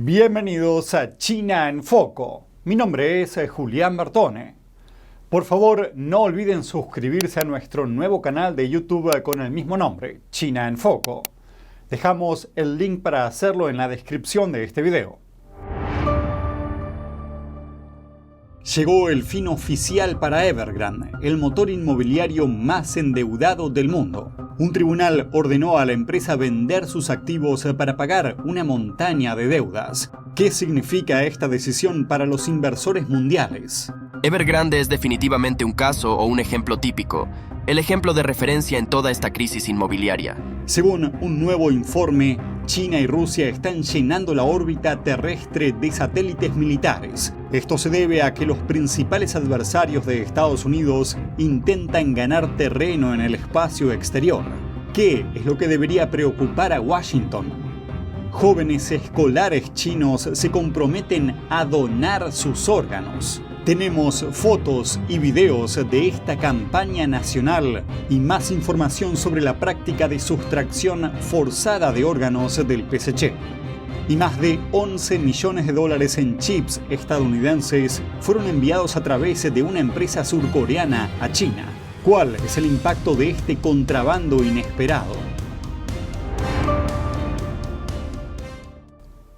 Bienvenidos a China en Foco. Mi nombre es Julián Bertone. Por favor, no olviden suscribirse a nuestro nuevo canal de YouTube con el mismo nombre, China en Foco. Dejamos el link para hacerlo en la descripción de este video. Llegó el fin oficial para Evergrande, el motor inmobiliario más endeudado del mundo. Un tribunal ordenó a la empresa vender sus activos para pagar una montaña de deudas. ¿Qué significa esta decisión para los inversores mundiales? Evergrande es definitivamente un caso o un ejemplo típico, el ejemplo de referencia en toda esta crisis inmobiliaria. Según un nuevo informe, China y Rusia están llenando la órbita terrestre de satélites militares. Esto se debe a que los principales adversarios de Estados Unidos intentan ganar terreno en el espacio exterior. ¿Qué es lo que debería preocupar a Washington? Jóvenes escolares chinos se comprometen a donar sus órganos. Tenemos fotos y videos de esta campaña nacional y más información sobre la práctica de sustracción forzada de órganos del PSC. Y más de 11 millones de dólares en chips estadounidenses fueron enviados a través de una empresa surcoreana a China. ¿Cuál es el impacto de este contrabando inesperado?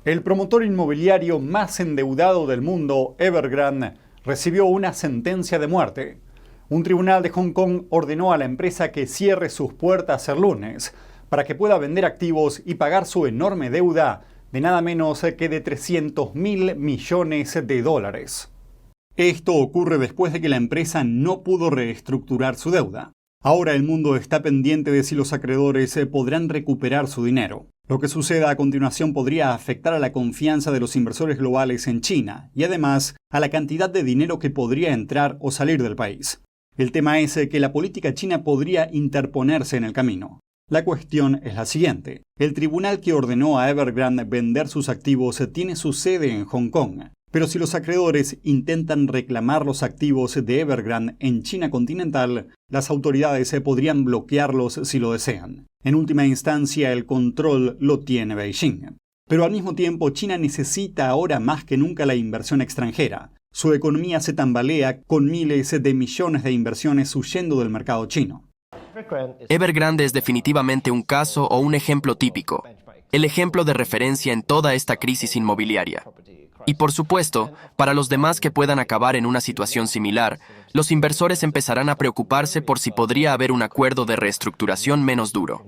El promotor inmobiliario más endeudado del mundo, Evergrande, recibió una sentencia de muerte. Un tribunal de Hong Kong ordenó a la empresa que cierre sus puertas el lunes para que pueda vender activos y pagar su enorme deuda de nada menos que de 300.000 millones de dólares. Esto ocurre después de que la empresa no pudo reestructurar su deuda. Ahora el mundo está pendiente de si los acreedores podrán recuperar su dinero. Lo que suceda a continuación podría afectar a la confianza de los inversores globales en China y además a la cantidad de dinero que podría entrar o salir del país. El tema es que la política china podría interponerse en el camino. La cuestión es la siguiente. El tribunal que ordenó a Evergrande vender sus activos tiene su sede en Hong Kong. Pero si los acreedores intentan reclamar los activos de Evergrande en China continental, las autoridades podrían bloquearlos si lo desean. En última instancia, el control lo tiene Beijing. Pero al mismo tiempo, China necesita ahora más que nunca la inversión extranjera. Su economía se tambalea con miles de millones de inversiones huyendo del mercado chino. Evergrande es definitivamente un caso o un ejemplo típico, el ejemplo de referencia en toda esta crisis inmobiliaria. Y por supuesto, para los demás que puedan acabar en una situación similar, los inversores empezarán a preocuparse por si podría haber un acuerdo de reestructuración menos duro.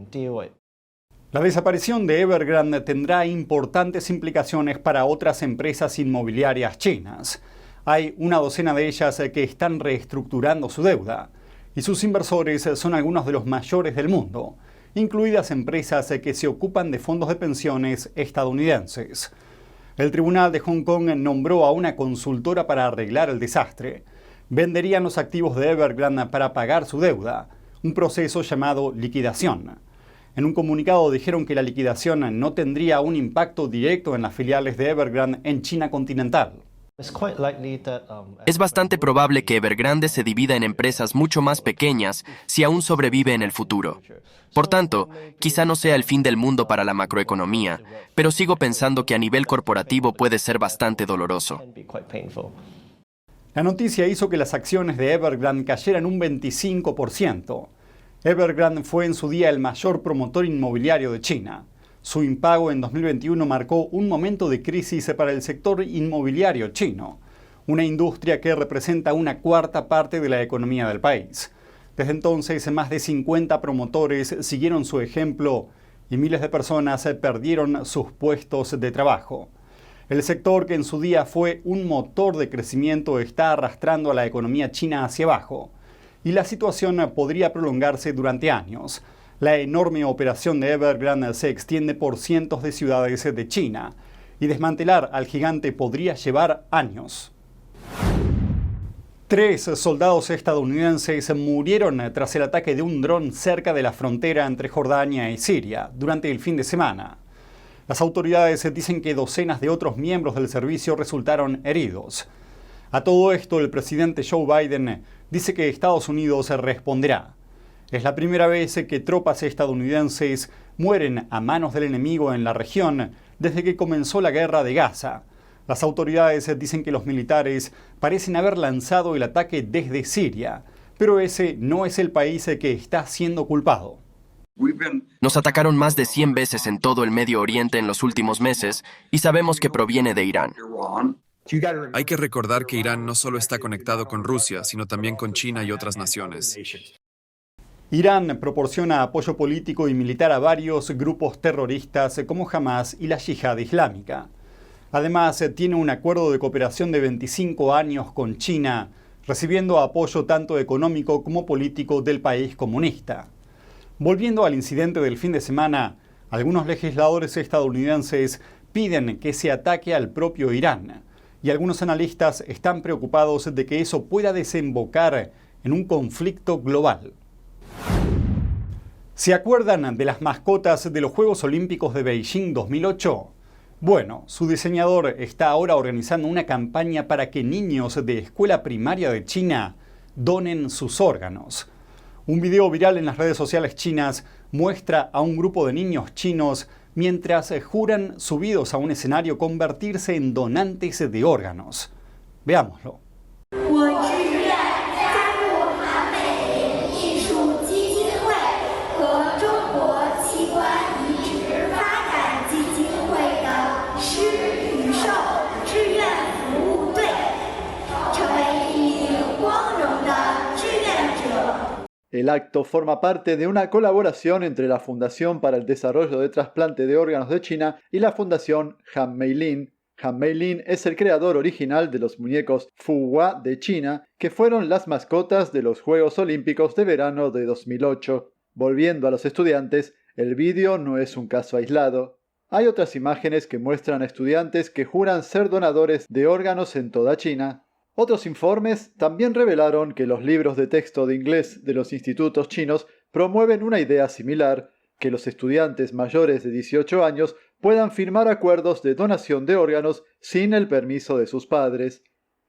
La desaparición de Evergrande tendrá importantes implicaciones para otras empresas inmobiliarias chinas. Hay una docena de ellas que están reestructurando su deuda, y sus inversores son algunos de los mayores del mundo, incluidas empresas que se ocupan de fondos de pensiones estadounidenses. El tribunal de Hong Kong nombró a una consultora para arreglar el desastre. Venderían los activos de Evergrande para pagar su deuda, un proceso llamado liquidación. En un comunicado dijeron que la liquidación no tendría un impacto directo en las filiales de Evergrande en China continental. Es bastante probable que Evergrande se divida en empresas mucho más pequeñas si aún sobrevive en el futuro. Por tanto, quizá no sea el fin del mundo para la macroeconomía, pero sigo pensando que a nivel corporativo puede ser bastante doloroso. La noticia hizo que las acciones de Evergrande cayeran un 25%. Evergrande fue en su día el mayor promotor inmobiliario de China. Su impago en 2021 marcó un momento de crisis para el sector inmobiliario chino, una industria que representa una cuarta parte de la economía del país. Desde entonces, más de 50 promotores siguieron su ejemplo y miles de personas perdieron sus puestos de trabajo. El sector, que en su día fue un motor de crecimiento, está arrastrando a la economía china hacia abajo, y la situación podría prolongarse durante años. La enorme operación de Evergrande se extiende por cientos de ciudades de China, y desmantelar al gigante podría llevar años. 3 soldados estadounidenses murieron tras el ataque de un dron cerca de la frontera entre Jordania y Siria durante el fin de semana. Las autoridades dicen que docenas de otros miembros del servicio resultaron heridos. A todo esto, el presidente Joe Biden dice que Estados Unidos responderá. Es la primera vez que tropas estadounidenses mueren a manos del enemigo en la región desde que comenzó la guerra de Gaza. Las autoridades dicen que los militares parecen haber lanzado el ataque desde Siria, pero ese no es el país que está siendo culpado. Nos atacaron más de 100 veces en todo el Medio Oriente en los últimos meses y sabemos que proviene de Irán. Hay que recordar que Irán no solo está conectado con Rusia, sino también con China y otras naciones. Irán proporciona apoyo político y militar a varios grupos terroristas como Hamas y la Yihad Islámica. Además, tiene un acuerdo de cooperación de 25 años con China, recibiendo apoyo tanto económico como político del país comunista. Volviendo al incidente del fin de semana, algunos legisladores estadounidenses piden que se ataque al propio Irán, y algunos analistas están preocupados de que eso pueda desembocar en un conflicto global. ¿Se acuerdan de las mascotas de los Juegos Olímpicos de Beijing 2008? Bueno, su diseñador está ahora organizando una campaña para que niños de escuela primaria de China donen sus órganos. Un video viral en las redes sociales chinas muestra a un grupo de niños chinos mientras juran subidos a un escenario convertirse en donantes de órganos. Veámoslo. El acto forma parte de una colaboración entre la Fundación para el Desarrollo de Trasplante de Órganos de China y la Fundación Han Meilin. Han Meilin es el creador original de los muñecos Fuhua de China, que fueron las mascotas de los Juegos Olímpicos de verano de 2008. Volviendo a los estudiantes, el vídeo no es un caso aislado. Hay otras imágenes que muestran a estudiantes que juran ser donadores de órganos en toda China. Otros informes también revelaron que los libros de texto de inglés de los institutos chinos promueven una idea similar, que los estudiantes mayores de 18 años puedan firmar acuerdos de donación de órganos sin el permiso de sus padres.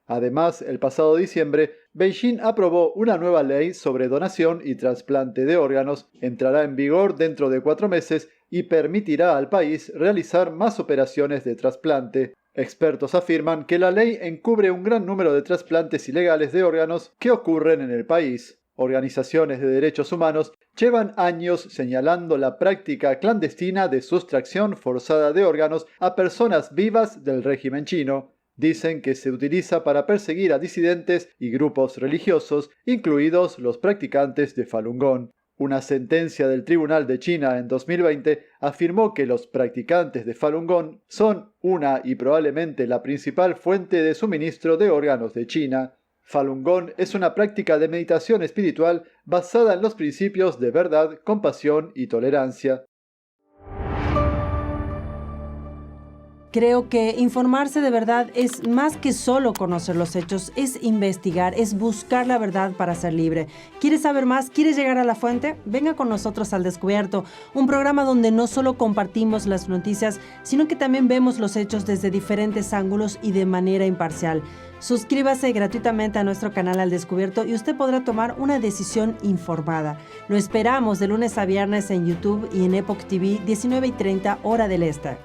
Además, el pasado diciembre, Beijing aprobó una nueva ley sobre donación y trasplante de órganos. Entrará en vigor dentro de 4 meses y permitirá al país realizar más operaciones de trasplante. Expertos afirman que la ley encubre un gran número de trasplantes ilegales de órganos que ocurren en el país. Organizaciones de derechos humanos llevan años señalando la práctica clandestina de sustracción forzada de órganos a personas vivas del régimen chino. Dicen que se utiliza para perseguir a disidentes y grupos religiosos, incluidos los practicantes de Falun Gong. Una sentencia del Tribunal de China en 2020 afirmó que los practicantes de Falun Gong son una y probablemente la principal fuente de suministro de órganos de China. Falun Gong es una práctica de meditación espiritual basada en los principios de verdad, compasión y tolerancia. Creo que informarse de verdad es más que solo conocer los hechos, es investigar, es buscar la verdad para ser libre. ¿Quieres saber más? ¿Quieres llegar a la fuente? Venga con nosotros al Descubierto, un programa donde no solo compartimos las noticias, sino que también vemos los hechos desde diferentes ángulos y de manera imparcial. Suscríbase gratuitamente a nuestro canal Al Descubierto y usted podrá tomar una decisión informada. Lo esperamos de lunes a viernes en YouTube y en Epoch TV, 19:30 hora del este.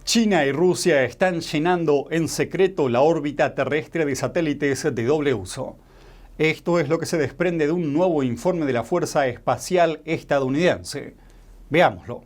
China y Rusia están llenando en secreto la órbita terrestre de satélites de doble uso. Esto es lo que se desprende de un nuevo informe de la Fuerza Espacial estadounidense. Veámoslo.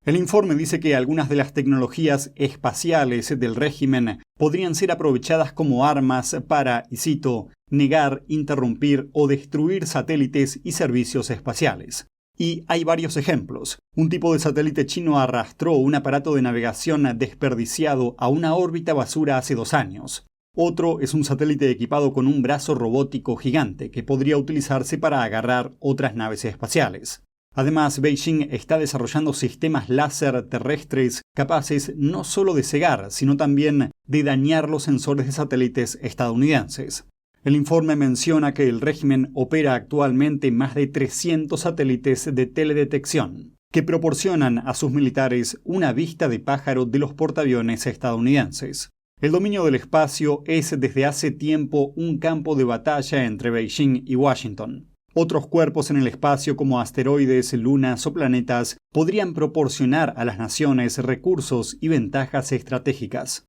El informe dice que algunas de las tecnologías espaciales del régimen podrían ser aprovechadas como armas para, y cito, negar, interrumpir o destruir satélites y servicios espaciales. Y hay varios ejemplos. Un tipo de satélite chino arrastró un aparato de navegación desperdiciado a una órbita basura hace 2 años. Otro es un satélite equipado con un brazo robótico gigante que podría utilizarse para agarrar otras naves espaciales. Además, Beijing está desarrollando sistemas láser terrestres capaces no solo de cegar, sino también de dañar los sensores de satélites estadounidenses. El informe menciona que el régimen opera actualmente más de 300 satélites de teledetección, que proporcionan a sus militares una vista de pájaro de los portaaviones estadounidenses. El dominio del espacio es desde hace tiempo un campo de batalla entre Beijing y Washington. Otros cuerpos en el espacio como asteroides, lunas o planetas podrían proporcionar a las naciones recursos y ventajas estratégicas.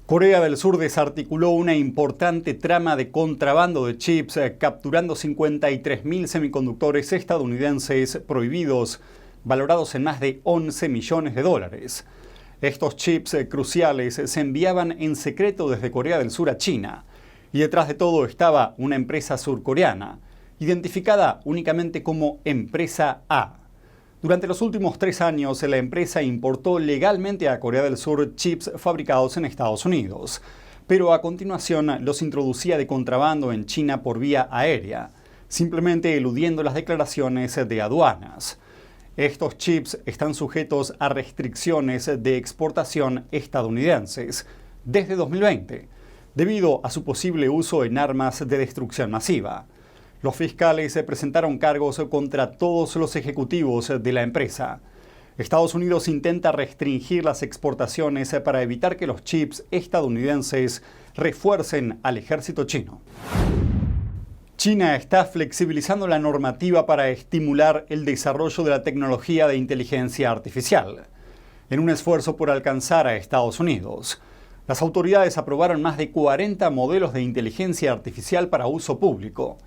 Corea del Sur desarticuló una importante trama de contrabando de chips, capturando 53.000 semiconductores estadounidenses prohibidos, valorados en más de 11 millones de dólares. Estos chips cruciales se enviaban en secreto desde Corea del Sur a China, y detrás de todo estaba una empresa surcoreana, identificada únicamente como Empresa A. Durante los últimos 3 años, la empresa importó legalmente a Corea del Sur chips fabricados en Estados Unidos, pero a continuación los introducía de contrabando en China por vía aérea, simplemente eludiendo las declaraciones de aduanas. Estos chips están sujetos a restricciones de exportación estadounidenses desde 2020, debido a su posible uso en armas de destrucción masiva. Los fiscales presentaron cargos contra todos los ejecutivos de la empresa. Estados Unidos intenta restringir las exportaciones para evitar que los chips estadounidenses refuercen al ejército chino. China está flexibilizando la normativa para estimular el desarrollo de la tecnología de inteligencia artificial, en un esfuerzo por alcanzar a Estados Unidos. Las autoridades aprobaron más de 40 modelos de inteligencia artificial para uso público.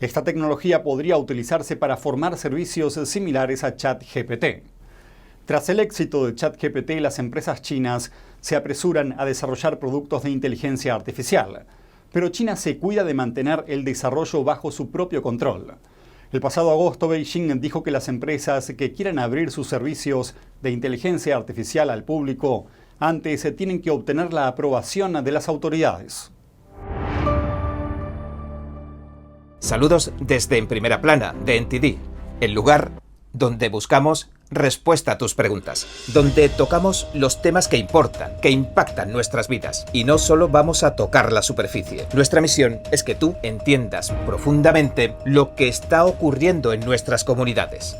Esta tecnología podría utilizarse para formar servicios similares a ChatGPT. Tras el éxito de ChatGPT, las empresas chinas se apresuran a desarrollar productos de inteligencia artificial, pero China se cuida de mantener el desarrollo bajo su propio control. El pasado agosto, Beijing dijo que las empresas que quieran abrir sus servicios de inteligencia artificial al público antes tienen que obtener la aprobación de las autoridades. Saludos desde En Primera Plana, de NTD, el lugar donde buscamos respuesta a tus preguntas, donde tocamos los temas que importan, que impactan nuestras vidas, y no solo vamos a tocar la superficie. Nuestra misión es que tú entiendas profundamente lo que está ocurriendo en nuestras comunidades.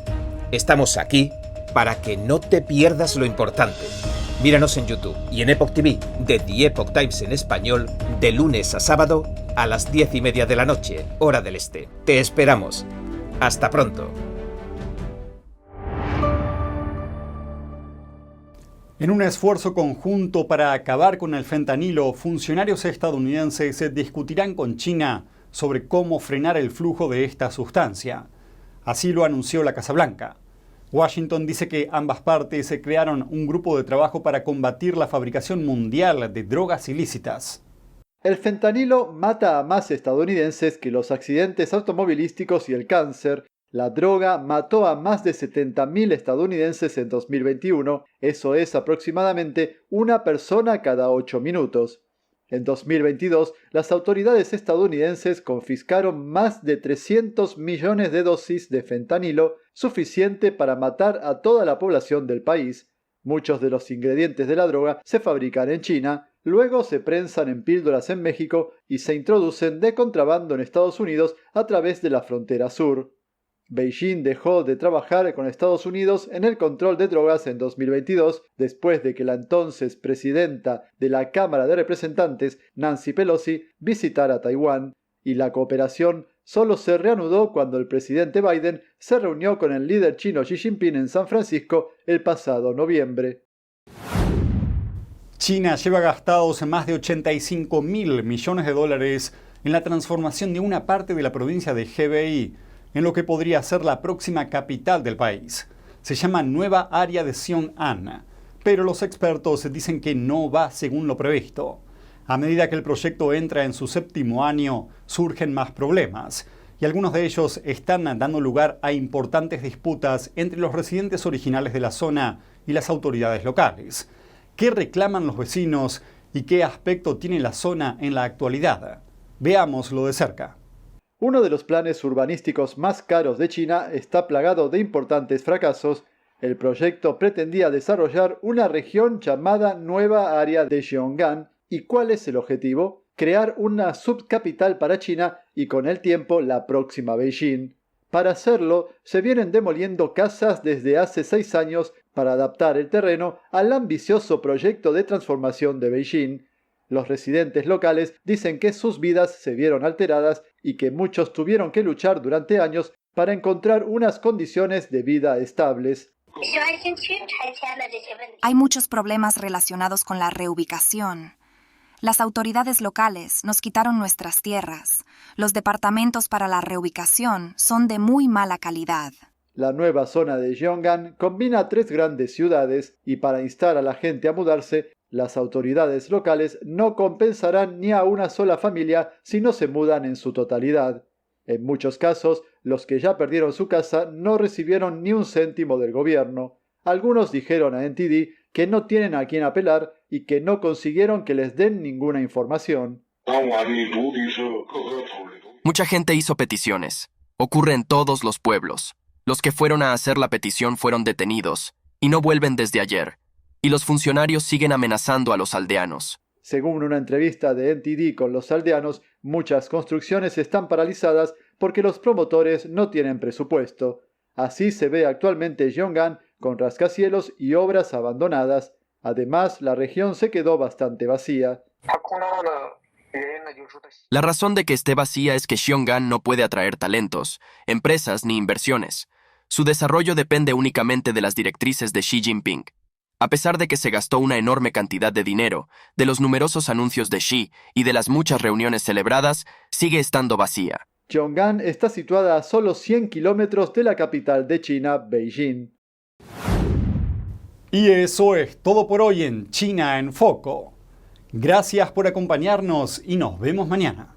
Estamos aquí para que no te pierdas lo importante. Míranos en YouTube y en Epoch TV, de The Epoch Times en español, de lunes a sábado a las 10:30 de la noche, hora del este. Te esperamos. Hasta pronto. En un esfuerzo conjunto para acabar con el fentanilo, funcionarios estadounidenses discutirán con China sobre cómo frenar el flujo de esta sustancia. Así lo anunció la Casa Blanca. Washington dice que ambas partes crearon un grupo de trabajo para combatir la fabricación mundial de drogas ilícitas. El fentanilo mata a más estadounidenses que los accidentes automovilísticos y el cáncer. La droga mató a más de 70.000 estadounidenses en 2021, eso es aproximadamente una persona cada 8 minutos. En 2022, las autoridades estadounidenses confiscaron más de 300 millones de dosis de fentanilo, suficiente para matar a toda la población del país. Muchos de los ingredientes de la droga se fabrican en China, luego se prensan en píldoras en México y se introducen de contrabando en Estados Unidos a través de la frontera sur. Beijing dejó de trabajar con Estados Unidos en el control de drogas en 2022, después de que la entonces presidenta de la Cámara de Representantes, Nancy Pelosi, visitara Taiwán, y la cooperación solo se reanudó cuando el presidente Biden se reunió con el líder chino Xi Jinping en San Francisco el pasado noviembre. China lleva gastados más de 85.000 millones de dólares en la transformación de una parte de la provincia de Hebei, en lo que podría ser la próxima capital del país. Se llama Nueva Área de Xiong'an, pero los expertos dicen que no va según lo previsto. A medida que el proyecto entra en su 7º año, surgen más problemas, y algunos de ellos están dando lugar a importantes disputas entre los residentes originales de la zona y las autoridades locales. ¿Qué reclaman los vecinos y qué aspecto tiene la zona en la actualidad? Veámoslo de cerca. Uno de los planes urbanísticos más caros de China está plagado de importantes fracasos. El proyecto pretendía desarrollar una región llamada Nueva Área de Xiong'an. ¿Y cuál es el objetivo? Crear una subcapital para China y con el tiempo la próxima Beijing. Para hacerlo, se vienen demoliendo casas desde hace 6 años para adaptar el terreno al ambicioso proyecto de transformación de Beijing. Los residentes locales dicen que sus vidas se vieron alteradas y que muchos tuvieron que luchar durante años para encontrar unas condiciones de vida estables. Hay muchos problemas relacionados con la reubicación. Las autoridades locales nos quitaron nuestras tierras. Los departamentos para la reubicación son de muy mala calidad. La nueva zona de Gyeonggan combina 3 grandes ciudades y para instar a la gente a mudarse, las autoridades locales no compensarán ni a una sola familia si no se mudan en su totalidad. En muchos casos, los que ya perdieron su casa no recibieron ni un céntimo del gobierno. Algunos dijeron a NTD que no tienen a quién apelar y que no consiguieron que les den ninguna información. Mucha gente hizo peticiones. Ocurre en todos los pueblos. Los que fueron a hacer la petición fueron detenidos y no vuelven desde ayer. Y los funcionarios siguen amenazando a los aldeanos. Según una entrevista de NTD con los aldeanos, muchas construcciones están paralizadas porque los promotores no tienen presupuesto. Así se ve actualmente Gyeonggan con rascacielos y obras abandonadas. Además, la región se quedó bastante vacía. La razón de que esté vacía es que Gyeonggan no puede atraer talentos, empresas ni inversiones. Su desarrollo depende únicamente de las directrices de Xi Jinping. A pesar de que se gastó una enorme cantidad de dinero, de los numerosos anuncios de Xi y de las muchas reuniones celebradas, sigue estando vacía. Gyeonggan está situada a solo 100 kilómetros de la capital de China, Beijing. Y eso es todo por hoy en China en Foco. Gracias por acompañarnos y nos vemos mañana.